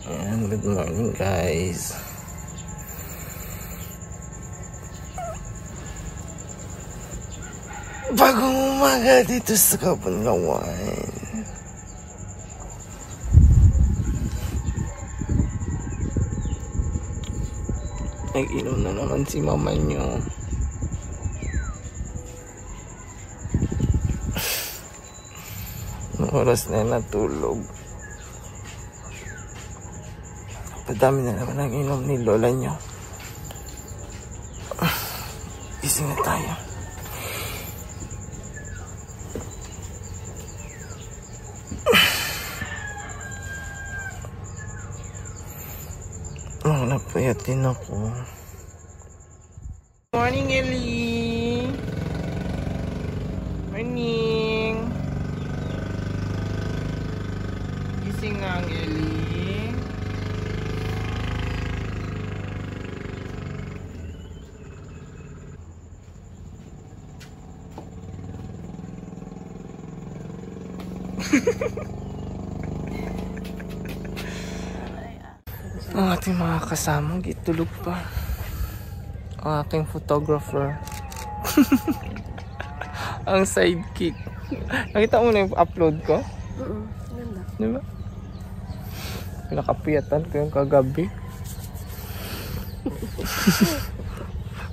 And good morning guys. Bagong umaga dito sa Kabunlawan. Nag-inom na naman si mama nyo. Oras na natulog. Padami na naman ang inom ni lola nyo. Gising na tayo. Napayat din ako. Morning, Ellie! Morning! Gising nga ang Ellie. Ang ating mga kasama, gitulog pa. Ang aking photographer. Ang sidekick. Nakita mo na yung upload ko? Ganda. Diba? Pinakapiyatan ko yung kagabi.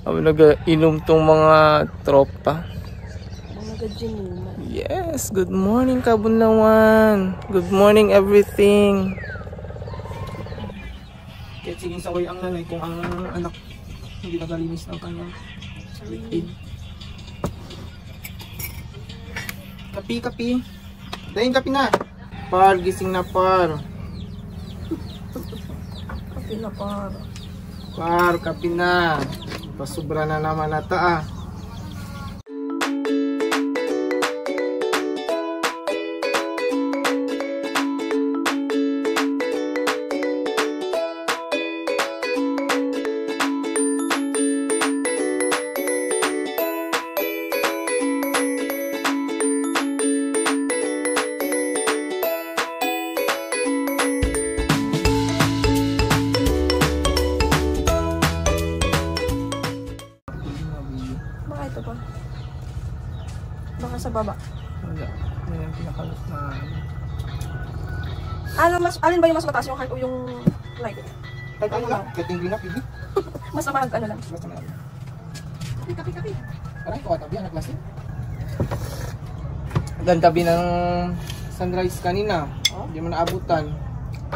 Kami nag-inom tong mga tropa. Yes, good morning Kabunlawan. Good morning everything. Kaya siging saway ang nanay kung ang anak hindi nagalinis ng kanyang liquid. Kapi. Dahin kapi na. Par, gising na par. Kapi na par. Par, kapi na. Pasubra na naman ata ah. Baka sa baba. Wala. Yan yung pinakalos na... Alin ba yung mas mataas, yung heart o yung light? Kahit ano lang, kahit yung green up, hindi. Mas namahag ano lang. Basta na lang. Kapi. Parang ito katabi, anak klase. Dan tabi ng sunrise kanina. Hindi mo naabutan.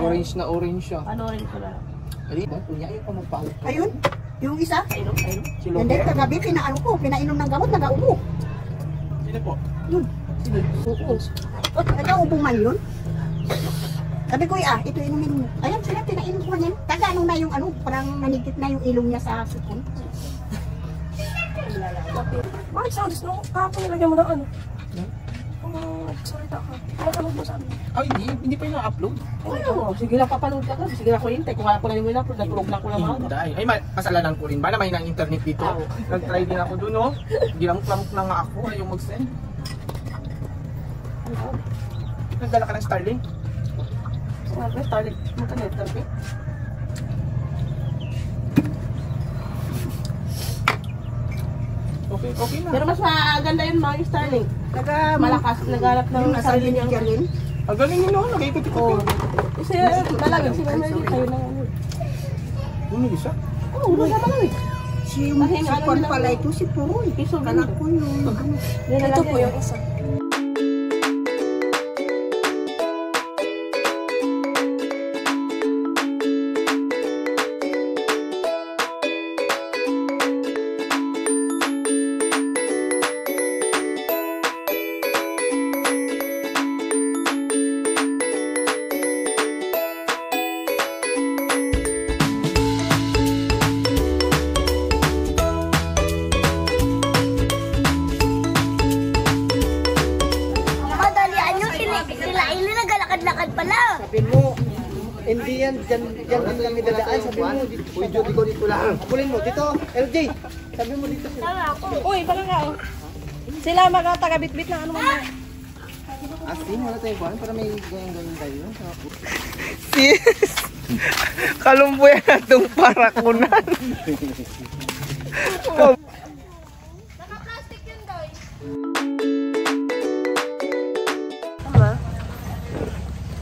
Orange na orange siya. Ano rin ko lang? Ay, ba? Kunya yung pamagpahot ko. Ayun, yung isa. Ayun. Hindi, kagabi, pinainom ng gamot, nag-aubo. Sino po? Yun. Oo. Nag-aubo man yun. Sabi ko, ito inumin mo. Ayun, sila, pinainom ko yan. Taga na yung parang nanigit na yung ilong niya sa sukon. Bakit sa audis no? Kahapon nilagyan mo na ano? Salita ka. Ano mo sabi? Ay, hindi pa yung na-upload. Oo, sige lang papanood ka na. Sige lang ko hintay. Kung ako lang yung na-upload, nag-vlog lang ko lang mga. Ay, masalanan ko rin ba na may nang internet dito? Nag-try din ako dun, oh. Ginamuk na nga ako, ayaw mag-send. Nagdala ka ng Starlink? Starlink? Magka-net, Starlink? Okay na. Pero mas maganda yun mga yung Starlink. Malakas, naghanap ng sarili niyang galing. Ang galing nyo, nag-ikot-ikot. Kasi talaga, si Mama Lee, kayo na ano. Bumili siya? Oo, bumili ka lang. Si Juan pala ito, si Puroy. Kanak ko yung Ito po yung isa. lakad pala. Sabi mo, hindi yan, dyan kami dadaan. Sabi mo, uy, Judy ko dito lang. Apulin mo, dito, LJ. Sabi mo dito sila. Uy, parang nga oh. Sila mga taga-bit-bit na ano man. Asin, wala tayong kuhan para may gayang-gayang tayo. Yes. Kalumbuyan na itong parakunan. Naka-plastic yun, Doy. Tama.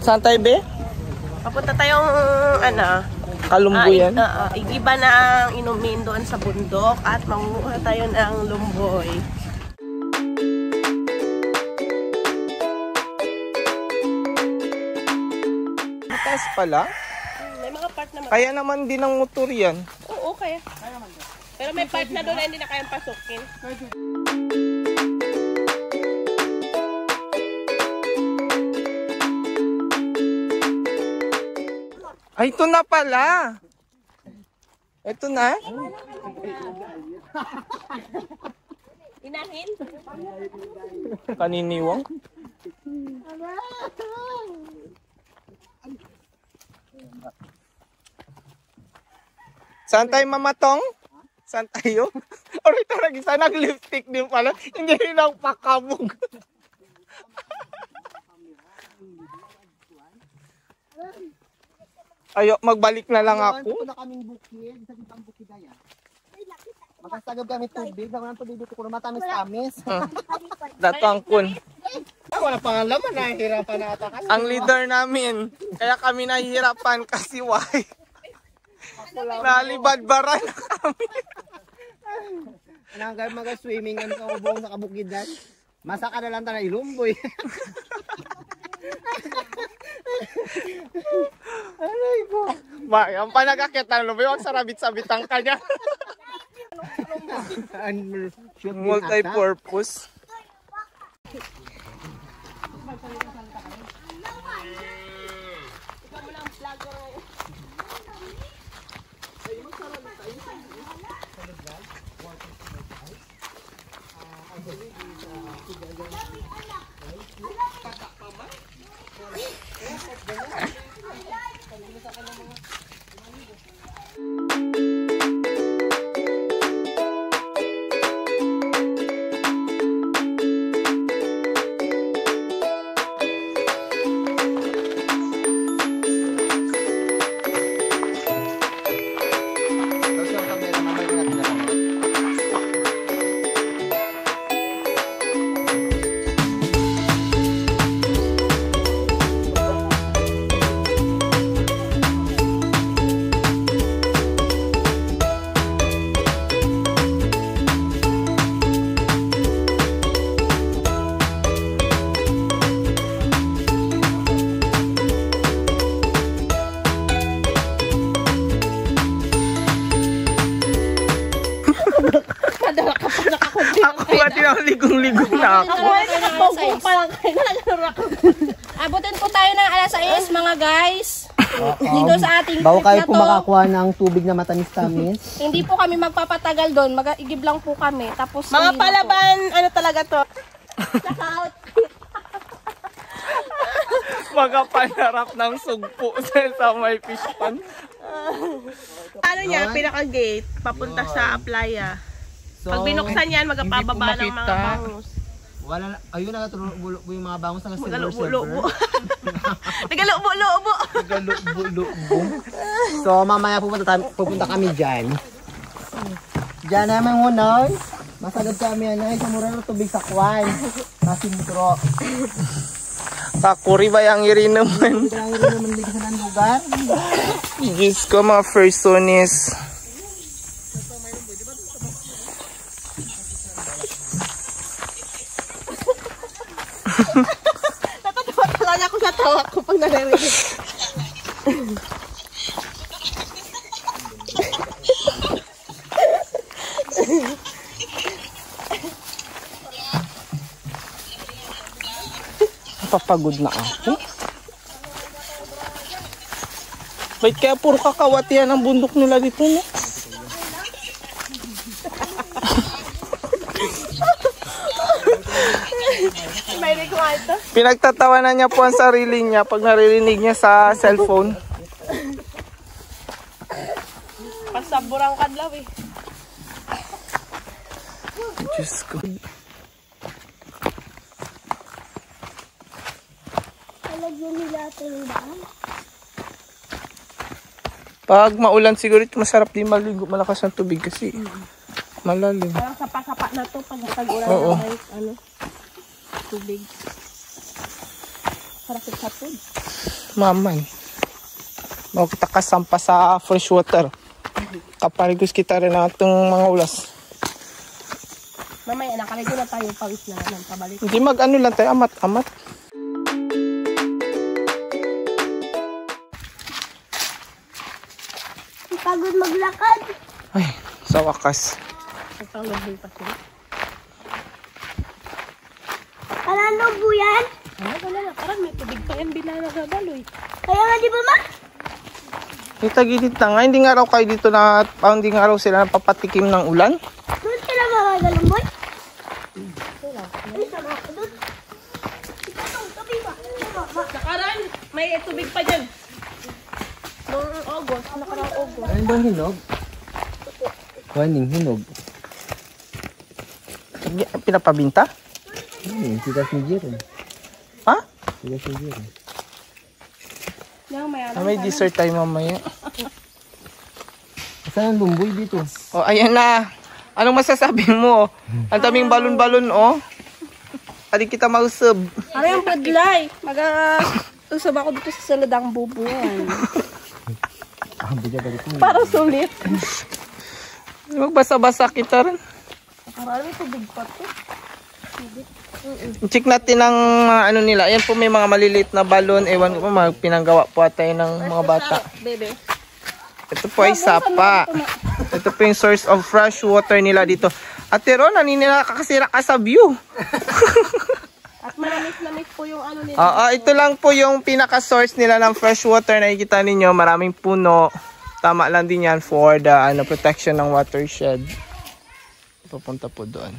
Saan tayo, be? Papunta tayong, Kalumbuyan? igiba na ang inumin doon sa bundok at manguha tayo ng lumboy. Mataas pala. May mga part naman. Kaya naman din ang motor yan. Oo, kaya. Pero may part na doon na hindi na kayang pasukin. Ay, ito na pala. Ito na. Inahin? Kaniniwang. Saan tayo mamatong? Saan tayo? O rito lagi sana nag-lipstick din pala. Hindi rin ako pakabog. Ayo, magbalik na lang ako. Ito na kaming bukid. Sa ditang bukid na yan. Makasagab kami tubig. Ako ng tubig dito ko na matamis-tamis. Dato ang kun. Ako na pangalaman. Nahihirapan na ata kayo. Ang leader namin. Kaya kami nahihirapan kasi why? Nalibadbaran na kami. Nanggal mag-swimming ang kaubong sa kabukidan. Masaka na lang tayo na ilumboy. Aray ko. Ba, ang panagakit ng lumboy, wag sarabit-sabit ang kanya. Multi-purpose. Ako ba tinakaligong-ligong na ako? Abutin po tayo ng alas 6 mga guys. Dito sa ating Bago trip kayo na po to. makakuha ng tubig na matamis-tamis. Hindi po kami magpapatagal doon. Mag-igib lang po kami. Tapos Mga uwi na palaban, ano talaga to? Magapanarap ng sugpo sa may fish pan. Ano niya, pinaka-gate, papunta sa Aplaya. Pag binuksan yan, magpapababa ng mga bangus. Wala na, ayun na natulog yung mga bangus ng silver Nagalubo-lubo. server. Nagalubo-lubo. Nagalubo-lubo. So mamaya pupunta kami dyan. Dyan naman hunay. Masagad kami anay sa mura ng tubig sa kwan. Nasintro. Kakuri ba yung irinaman? Hindi lang rin naman ligsan ng lugar. Diyos ko mga firstones. Natatawa talaga ako sa tawa ko pag naririnig. Napapagod na ako. Wait, kaya puro kakawat yan ang bundok nila dito, no? May required to. Pinagtatawanan niya po ang sarili niya pag naririnig niya sa cellphone. Pasaburang kadlaw eh. Diyos ko. lalagyan nila ito yung daan. Pag maulan siguro ito masarap din maligo. Malakas ang tubig kasi. Malalim. Parang sapa-sapa na to pag tag-ulan Oo. na guys. Ano? Tubig. Sarap sa food. Mamay. Mau kita kasampa sa fresh water. Kaparigos kita rin ang itong mga ulas. Mamaya, nakalagyan na tayo pawis na naman. Pabalik. Hindi mag-ano lang tayo. Amat-amat. Pagod maglakad. Ay, sa wakas. Nagpanglobil pa sila. Ano po yan? Wala na. Parang may tubig pa yan. Binanagabaloy. Kaya nga di ba ma? Kita-gilid na nga. Hindi nga raw kayo dito na, hindi nga raw sila napapatikim ng ulan. Doon sila mga galumboy? Doon. Nakaraan, may tubig pa dyan. Noong August, nakarang August. Ano bang hinog? Waning hinog. Pinapabinta? Sigas ni Jiro. Ha? Sigas ni Jiro. May dessert tayo mamaya. Saan ang lumboy dito? O, ayan na. Anong masasabi mo? Ang daming balon-balon, oh. Adi kita mausap. Ano yung budlay? Mag-usap ako dito sa saladang bubuan. Bigyan balik mo. Parang sulit. Magbasa-basa kita rin. Nakaraan may tubig pa to. Check natin ang ano nila. Ayan po may mga maliliit na balon. Ewan ko pa, pinanggawa po tayo ng mga bata. Bebe. Ito po ay sapa. Ito po yung source of fresh water nila dito. Ate Ron, naninila kakasira ka sa view. At manamis-namis po yung ano nila. Ito lang po yung pinaka-source nila ng fresh water. Nakikita ninyo, maraming puno. Tama lang din yan for the protection ng watershed. Papunta po doon.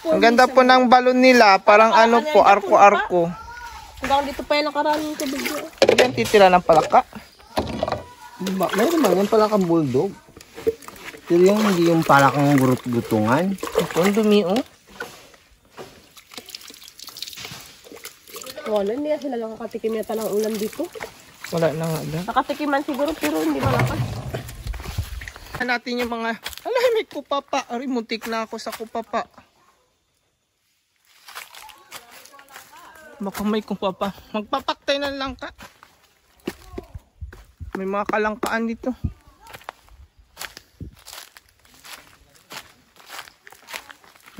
Ang ganda po ng balon nila. Parang ano po, arko-arko. Hanggang dito pa yung nakaraan yung tubig yun. Yan, titira ng palaka. Mayroon naman yan pala kang bulldog. Pero yung hindi yung pala kang gurut-gutungan. Ito, ang dumi, oh. Wala, hindi sila nakakatikim yata ng ulam dito. Wala na nga lang. Nakatikiman siguro pero hindi malakas. Natin yung mga, may kupapa. Ari, muntik na ako sa kupapa. Baka may kupapa. Magpapaktay na lang ka. May mga kalangkaan dito.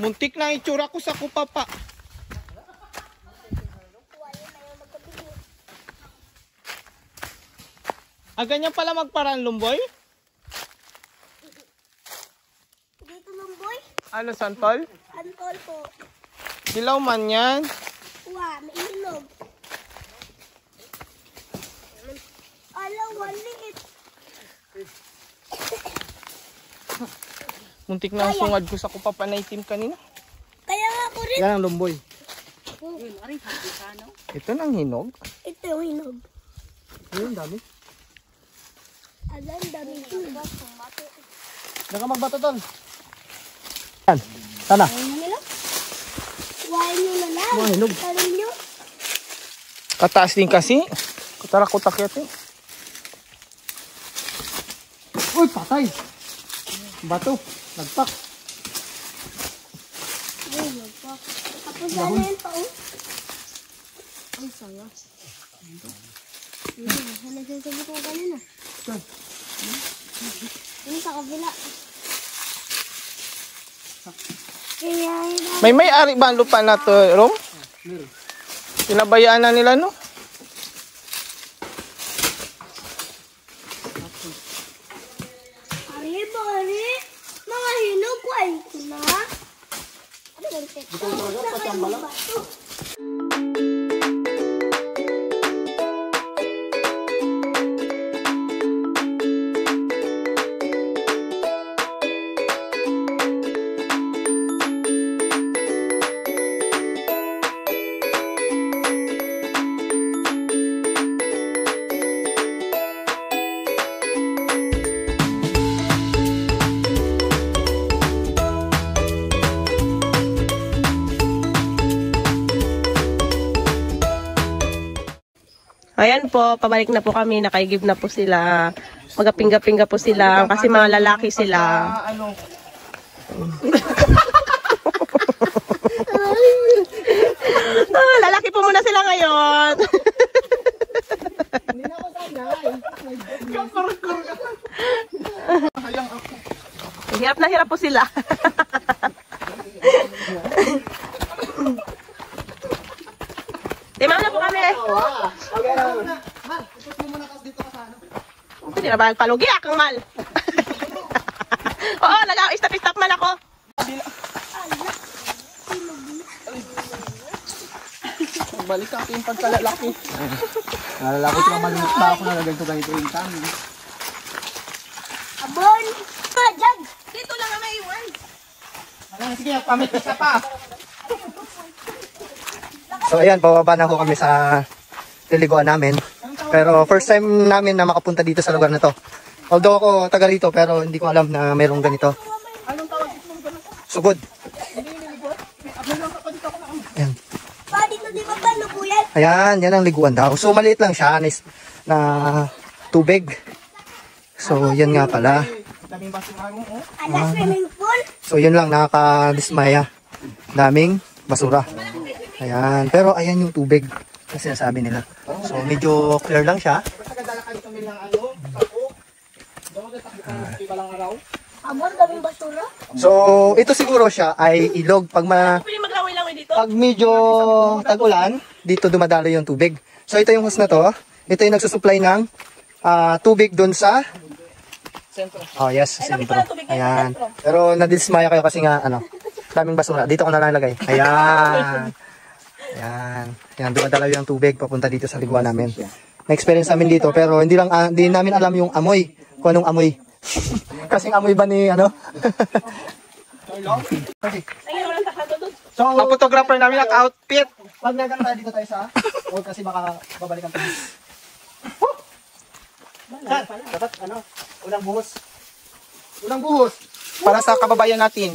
Muntik na itsura ko sa kupapa. Ganyan pala magparaan, Lumboy? Dito lumboy? Ano, santol? Antol po. Dilaw man yan. Wow, may ilog. Alam, maliit. Muntik na ang sungad ko sa kupapa na itim kanina. Kaya nga ako rin. Yan ang lumboy. Ito nang hinog. Ito yung hinog. Ayun, dami. Alam, dami hinog. Naka magbato doon. Yan. Sana. Ano nila? Kuhain nyo na lang. Mga hinog. Talim nyo. Kataas din kasi. Katarak-utak yate. Uy, patay. Bato. Nagpak. Tapos ano yun pa, oh? Ay, saya. Nagsasabi ko kanina. Yung sa kabila. Kaya yun. May-ari ba ang lupa na to, Rom? Pinabayaan na nila, no? Ari, bari. Mga hinog ko ay ito na. Ano yung ito? Ayan po, pabalik na po kami. Nakaigib na po sila. Magapingga-pingga po sila kasi mga lalaki sila. Lalaki po muna sila ngayon. Hirap na hirap po sila. Timang na po kami. Hindi na ba palugi akong mal. Oo, nag-stop man ako. Balik ka yung pagkalalaki. Nalalaki ko naman yung pa ako nalagay ko ganito yung kami. Abon! Diyan! Dito lang may iwan. Sige, pamit ka pa. So ayan, bababa na ho kami sa liliguan namin. Pero first time namin na makapunta dito sa lugar na to. Although ako taga rito pero hindi ko alam na mayroong ganito. Sugod. Ayan. Pa, dito di ba paano po yan? Ayan, yan ang liguan daw. So maliit lang siya na tubig. So yan nga pala. Alas swimming pool? So yun lang, nakakadismaya. Daming basura. Ayan, pero ayan yung tubig na sinasabi nila. So medyo clear lang siya. Abon, daming basura? So ito siguro siya ay ilog. Pag Pwede maglaway-laway dito. pag medyo tag-ulan, dito dumadalo yung tubig. So ito yung hose na to. Ito yung nagsusupply ng tubig doon sa sentro. Oh yes, sa sentro. Ayan. Pero nadismaya kayo kasi nga daming basura. Dito ko nalalagay. Ayan. Ayan. Ayan, dumadalaw yung tubig papunta dito sa liguan namin. Na-experience namin dito pero hindi namin alam yung amoy. Kung anong amoy. Kasing amoy ba ni So, ang photographer namin naka-outfit. Pag nagano tayo dito tayo sa huwag kasi baka babalikan tayo. Dapat unang buhos. Unang buhos. Para sa kababayan natin.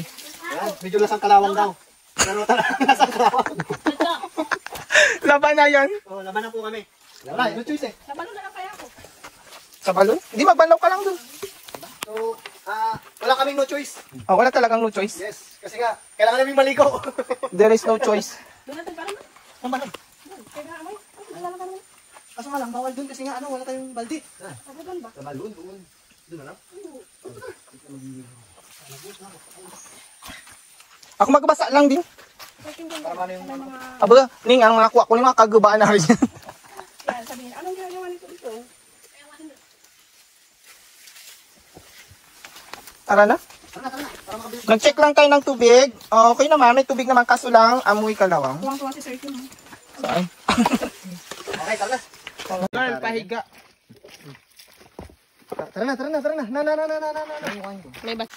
Ayan, medyo lasang kalawang daw. Pero talagang lasang kalawang. Laban na yan. So, laban na po kami. Wala, no choice eh. Sa balon? Hindi, magbalaw ka lang dun. So, wala kaming no choice. Oh, wala talagang no choice. Yes, kasi nga, kailangan namin maligo. There is no choice. Ang balon. Kaso nga lang, bawal dun kasi nga wala tayong baldi. Sa balon, doon. Doon na lang. Ako magbasa lang din. Para mano yung Aba, ning ang mga kuha ko yung mga kagubaan na rin. Anong ginagawa nito dito? Tara na. Nag-check lang tayo ng tubig. Okay naman, may tubig naman. Kaso lang, amoy kalawang. Tuwang-tuwa si Sir Kim. Saan? Okay, tara na. Girl, pahiga. Tara na. May bas.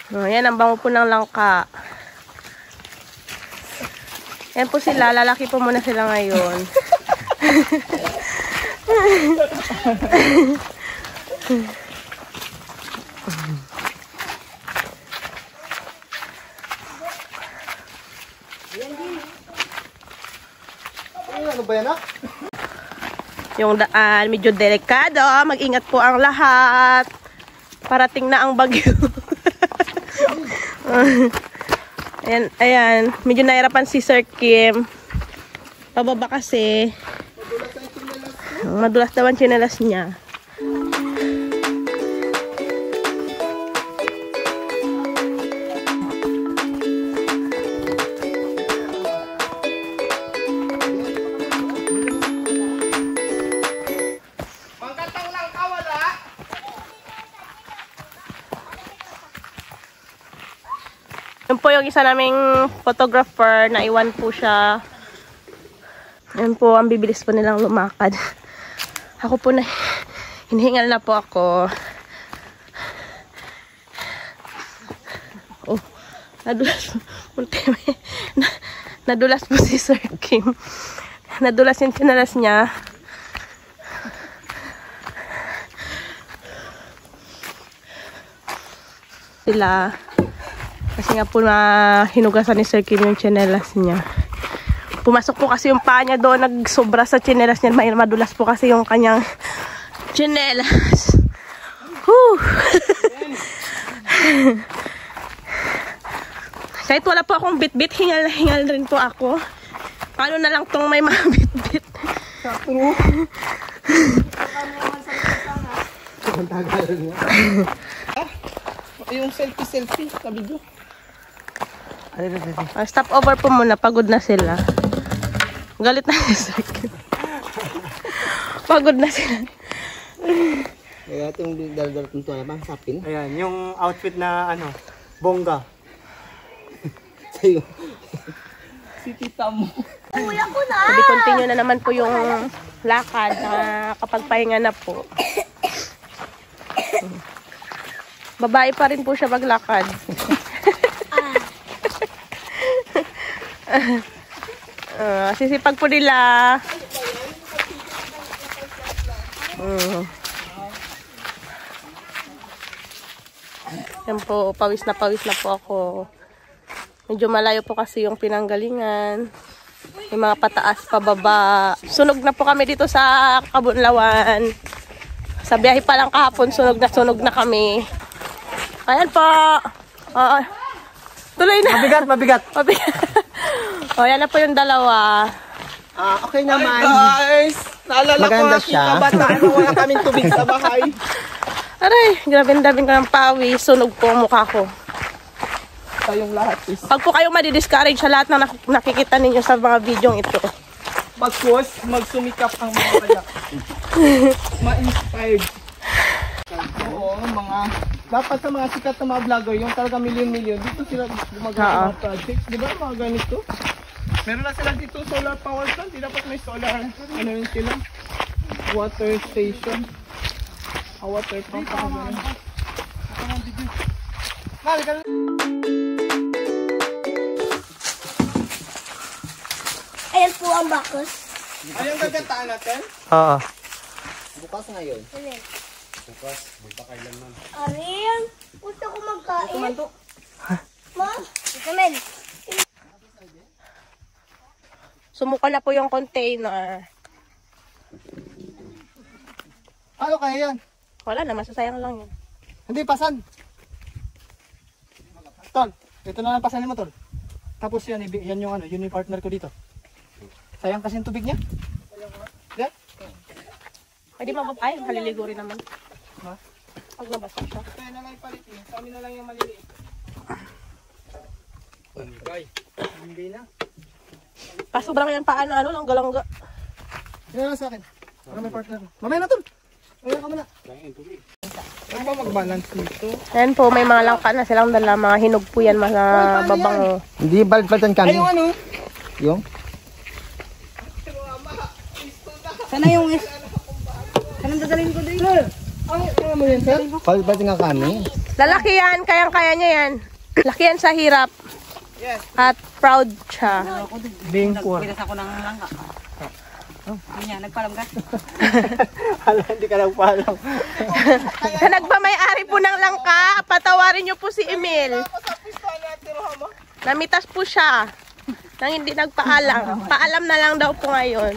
Ayan, ang bango po ng langka. Yan po sila, lalaki po muna sila ngayon. Ano ba yan Yung daan, medyo delikado. Mag-ingat po ang lahat. Parating na ang bagyo. Ayan. Medyo nahirapan si Sir Kim. Pababa kasi. Madulas daw ang tsinelas niya. Yun po yung isa naming photographer, na iwan po siya. Yan po, ang bibilis po nilang lumakad. Ako po na, hinihingal na po ako. Oh, nadulas po si Sir Kim. Nadulas yung tinalas niya. Sila. Kasi nga po na hinugasan ni Sir Kim yung tsinelas niya. Pumasok po kasi yung paa niya doon, nagsobra sa tsinelas niya. May madulas po kasi yung kanyang tsinelas. Whew. Kahit wala po akong bit-bit, hingal na hingal rin po ako. Paano na lang tong may mga bit-bit? Yung selfie sa video. Stop over po muna, pagod na sila. Galit na si Sir. Pagod na sila. Kaya itong daldal kong tuwa naman, sapin. Ayan, yung outfit na ano, bongga. Sa'yo. Si tita mo. Sabi, continue na naman po yung lakad na kapag pahinga na po. Babae pa rin po siya maglakad. Sisipag po nila. Yan po, pawis na po ako. Medyo malayo po kasi yung pinanggalingan. May mga pataas, pababa. Sunog na po kami dito sa Kabunlawan. Sa biyahe pa lang kahapon, sunog na kami. Ayan po. Tuloy na. Mabigat. O, yan na po yung dalawa. Okay naman. Guys, naalala ko Maganda na siya. kabataan na wala kaming tubig sa bahay. Aray, grabe-daming ko ng pawis. Sunog po ang mukha ko. Tayong lahat is Pag po kayo madi-discourage sa lahat na nakikita ninyo sa mga videong ito. magsumikap ang mga kaya. Ma-inspired. Oo, dapat sa mga sikat na mga vlogger, yung talaga million-million, dito sila gumagawa ng mga projects. Di ba mga ganito? Meron na sila dito solar power plant. Di dapat may solar, ano rin sila? Water station. Water pump. Ayan po ang bakos. Ayun gagataan natin. Oo. Bukas ngayon. Ariel, gusto ko magkain. Ma, Kamel. Sumuka na po yung container. Ano kaya yan? Wala na, masasayang lang yun. Hindi, pasan. Tol, ito na lang pasanin mo, Tol. Tapos yan, yan yung ano, yun yung partner ko dito. Sayang kasi yung tubig niya. Yan. Pwede ay, haliligo rin naman. Ha? Pag nabasa siya. Kaya na lang ipalitin. Sa amin na lang yung maliliit. Hindi na. Kaso sobrang yan paano, langga-langga. Yan lang sa akin. Para may partner ko. Mamaya na, Tol. Mamaya ka muna. Ano ba mag-balance nito? Ayan po, may mga langka na silang dala. Mga hinog po yan, mga babango. Hindi, balbaltan kami. Ay, yung ano? Yung? Sana yung Anong dadalhin ko din? Ano mo yan, sir? Balbaltan nga kami. Lalaki yan, kayang-kaya niya yan. Laki yan sa hirap. Yes. At proud siya. Being poor. Pinas ako ng langka. Yan, nagpalam ka. Hala, hindi ka lang palam. Na nagpamay-ari po ng langka, patawarin niyo po si Emil. Namitas po siya. Nang hindi nagpaalam. Paalam na lang daw po ngayon.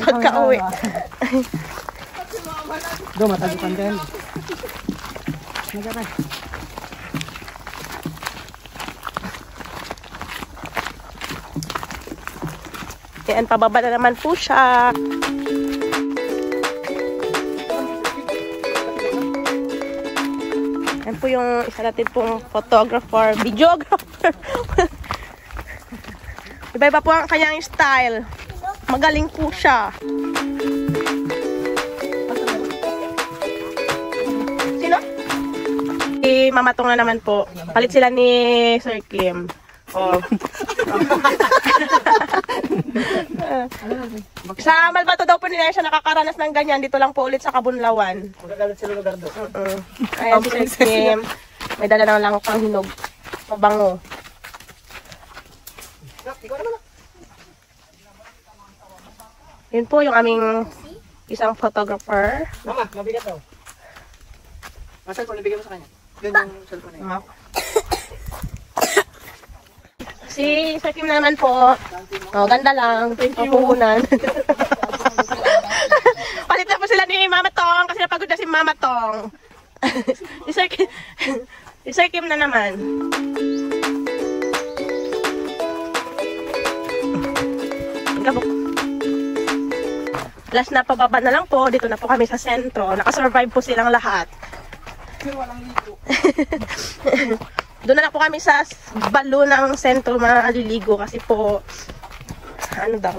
Pagka-uwi. Do, matagupan ka yan. Nagkakay. Ayan, pababa na naman po siya. Ayan po yung isa natin pong photographer, videographer. Iba-iba po ang kanyang style. Magaling po siya. Sino? Si Mama Tong na naman po. Palit sila ni Sir Kim. Oh. Sa Malbato daw po nila siya nakakaranas ng ganyan. Dito lang po ulit sa Kabunlawan. Magagalit sila lugar doon. Ayan si Sir Kim. May dala na lang pang hinog. Mabango. Yun po yung aming isang photographer. Mama, mabigat daw. Ang cellphone, ibigay mo sa kanya. Yun yung cellphone na yun. Si Sir Kim naman po. Oh, ganda lang. Ito yung puhunan. Palit na po sila ni Mama Tong kasi napagod na si Mama Tong. Si Sir Kim na naman. Last na pababa na lang po. Dito na po kami sa sentro. Nakasurvive po silang lahat. Doon na lang po kami sa balo ng sentro maliligo kasi po ano daw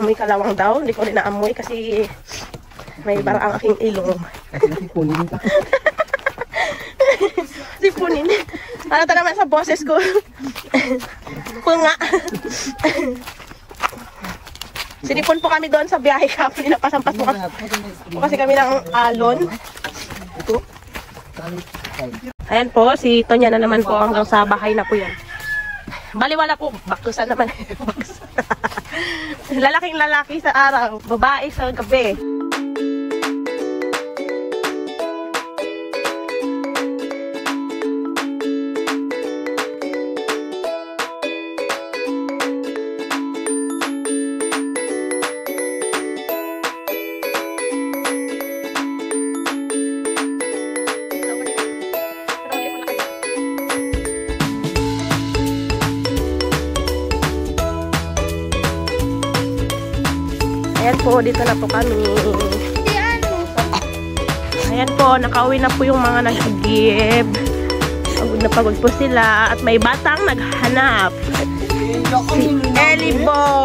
amoy kalawang daw. Hindi ko rin naamoy kasi may barang ang aking ilong. Kasi nasipunin ka. Sipunin. Ano ta naman sa boses ko? Punga. Sinipon po kami doon sa biyahe kapag napasampas po kasi kami ng alon. Ito. Ayan po, si Tonya na naman po hanggang sa bahay na po yan. Baliwala po, baktusan naman. Lalaking lalaki sa araw, babae sa gabi. Ayan po, dito na po kami. Ayan po, nakauwi na po yung mga nag-give. Pagod na pagod po sila. At may batang naghanap. Si Ellie Boy.